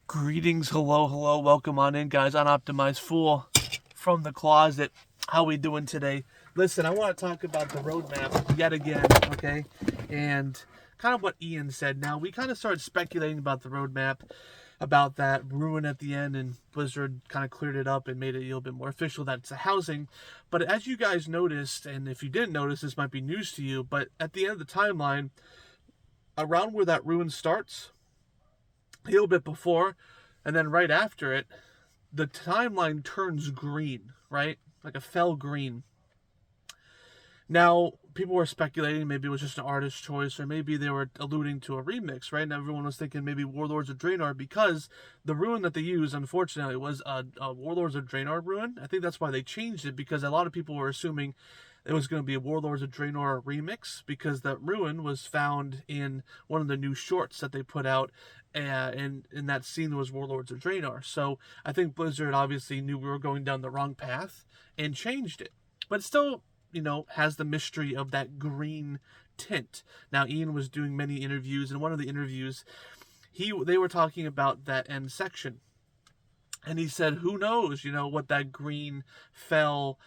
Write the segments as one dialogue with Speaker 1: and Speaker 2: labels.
Speaker 1: Greetings, hello, welcome on in, guys. Unoptimized Fool from the closet. How we doing today? Listen, I want to talk about the roadmap yet again, okay? And kind of what Ian said. Now, we kind of started speculating about the roadmap, about that ruin at the end, and Blizzard kind of cleared it up and made it a little bit more official that it's a housing. But as you guys noticed, and if you didn't notice, this might be news to you, but at the end of the timeline, around where that ruin starts, a little bit before, and then right after it, the timeline turns green, right? Like a Fel-Green. Now, people were speculating maybe it was just an artist's choice, or maybe they were alluding to a remix, right? And everyone was thinking maybe Warlords of Draenor, because the ruin that they used, unfortunately, was a Warlords of Draenor ruin. I think that's why they changed it, because a lot of people were assuming it was going to be a Warlords of Draenor remix, because that ruin was found in one of the new shorts that they put out, and in that scene was Warlords of Draenor. So I think Blizzard obviously knew we were going down the wrong path and changed it. But still, has the mystery of that green tint. Now, Ian was doing many interviews, and one of the interviews, they were talking about that end section. And he said, who knows, what that green fell,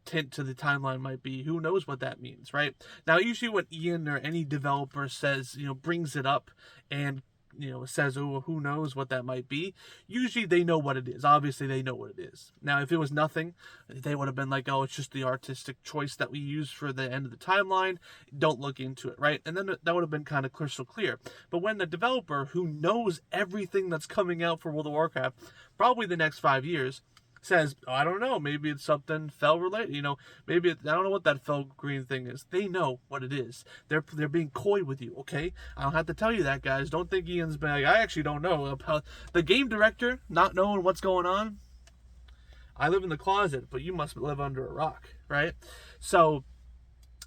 Speaker 1: tint to the timeline might be. Who knows what that means, right? Now, usually when Ian or any developer says, brings it up and says, oh, who knows what that might be, usually they know what it is. Obviously, they know what it is. Now, if it was nothing, they would have been like, oh, it's just the artistic choice that we use for the end of the timeline. Don't look into it, right? And then that would have been kind of crystal clear. But when the developer, who knows everything that's coming out for World of Warcraft, probably the next 5 years, says, oh, I don't know, maybe it's something Fel related, maybe I don't know what that Fel-Green thing is. They know what it is. They're being coy with you, okay? I don't have to tell you that, guys. Don't think Ian's been like, I actually don't know about the game director not knowing what's going on. I live in the closet, but you must live under a rock, right? So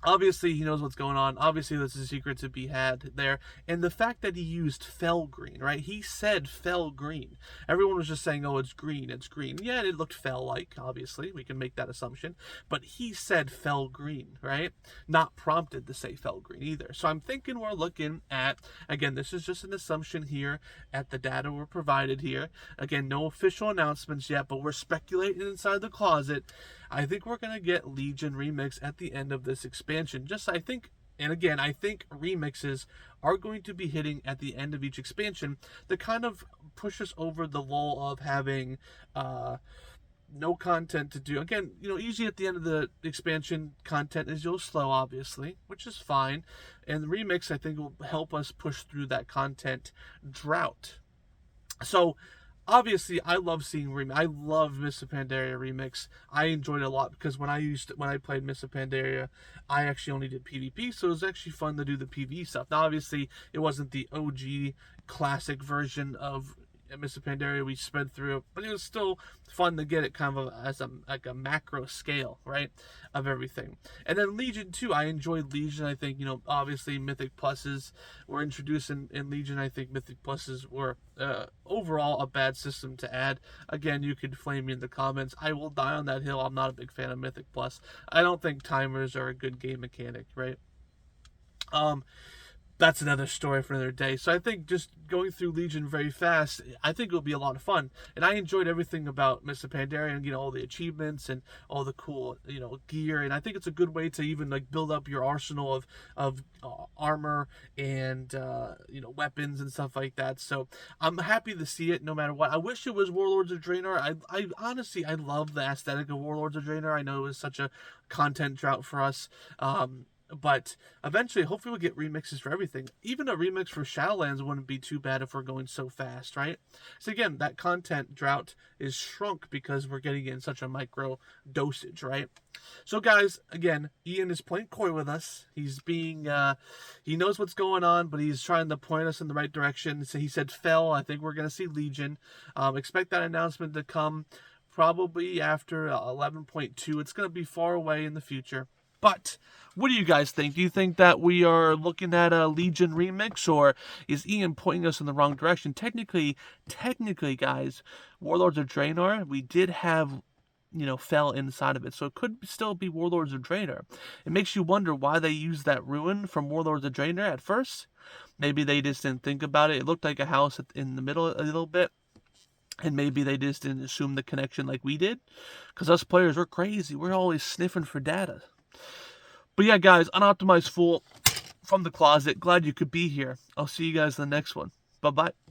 Speaker 1: obviously, he knows what's going on. Obviously, there's a secret to be had there. And the fact that he used Fel-Green, right? He said Fel-Green. Everyone was just saying, oh, it's green, it's green. Yeah, it looked Fel-like, obviously. We can make that assumption. But he said Fel-Green, right? Not prompted to say Fel-Green either. So I'm thinking we're looking at, again, this is just an assumption here at the data we're provided here. Again, no official announcements yet, but we're speculating inside the closet. I think we're going to get Legion Remix at the end of this expansion. I think remixes are going to be hitting at the end of each expansion to kind of push us over the lull of having no content to do. Again, usually at the end of the expansion, content is a little slow, obviously, which is fine. And the remix, I think, will help us push through that content drought. So, obviously, I love seeing I love Mists of Pandaria remix. I enjoyed it a lot because when I played Mists of Pandaria, I actually only did PvP, so it was actually fun to do the PvE stuff. Now, obviously, it wasn't the OG classic version of Mists of Pandaria we sped through, but it was still fun to get it kind of as a macro scale, right, of everything. And then Legion 2, I enjoyed Legion. I think, obviously Mythic Pluses were introduced in Legion. I think Mythic Pluses were overall a bad system to add. Again, you could flame me in the comments. I will die on that hill. I'm not a big fan of Mythic Plus. I don't think timers are a good game mechanic, right? That's another story for another day. So I think just going through Legion very fast, I think it'll be a lot of fun. And I enjoyed everything about Mr. Pandaria, and all the achievements and all the cool gear. And I think it's a good way to even build up your arsenal of armor and weapons and stuff like that. So I'm happy to see it no matter what. I wish it was Warlords of Draenor. I honestly, I love the aesthetic of Warlords of Draenor. I know it was such a content drought for us. But eventually, hopefully, we'll get remixes for everything. Even a remix for Shadowlands wouldn't be too bad if we're going so fast, right? So again, that content drought is shrunk because we're getting it in such a micro dosage, right? So guys, again, Ian is playing coy with us. He's being, he knows what's going on, but he's trying to point us in the right direction. So he said Fel. I think we're going to see Legion. Expect that announcement to come probably after 11.2. It's going to be far away in the future. But what do you guys think? Do you think that we are looking at a Legion remix, or is Ian pointing us in the wrong direction? Technically, guys, Warlords of Draenor, we did have fell inside of it. So it could still be Warlords of Draenor. It makes you wonder why they used that ruin from Warlords of Draenor at first. Maybe they just didn't think about it. It looked like a house in the middle a little bit. And maybe they just didn't assume the connection like we did. Because us players, we're crazy. We're always sniffing for data. But yeah, guys, Unoptimized Fool from the closet. Glad you could be here. I'll see you guys in the next one. Bye-bye.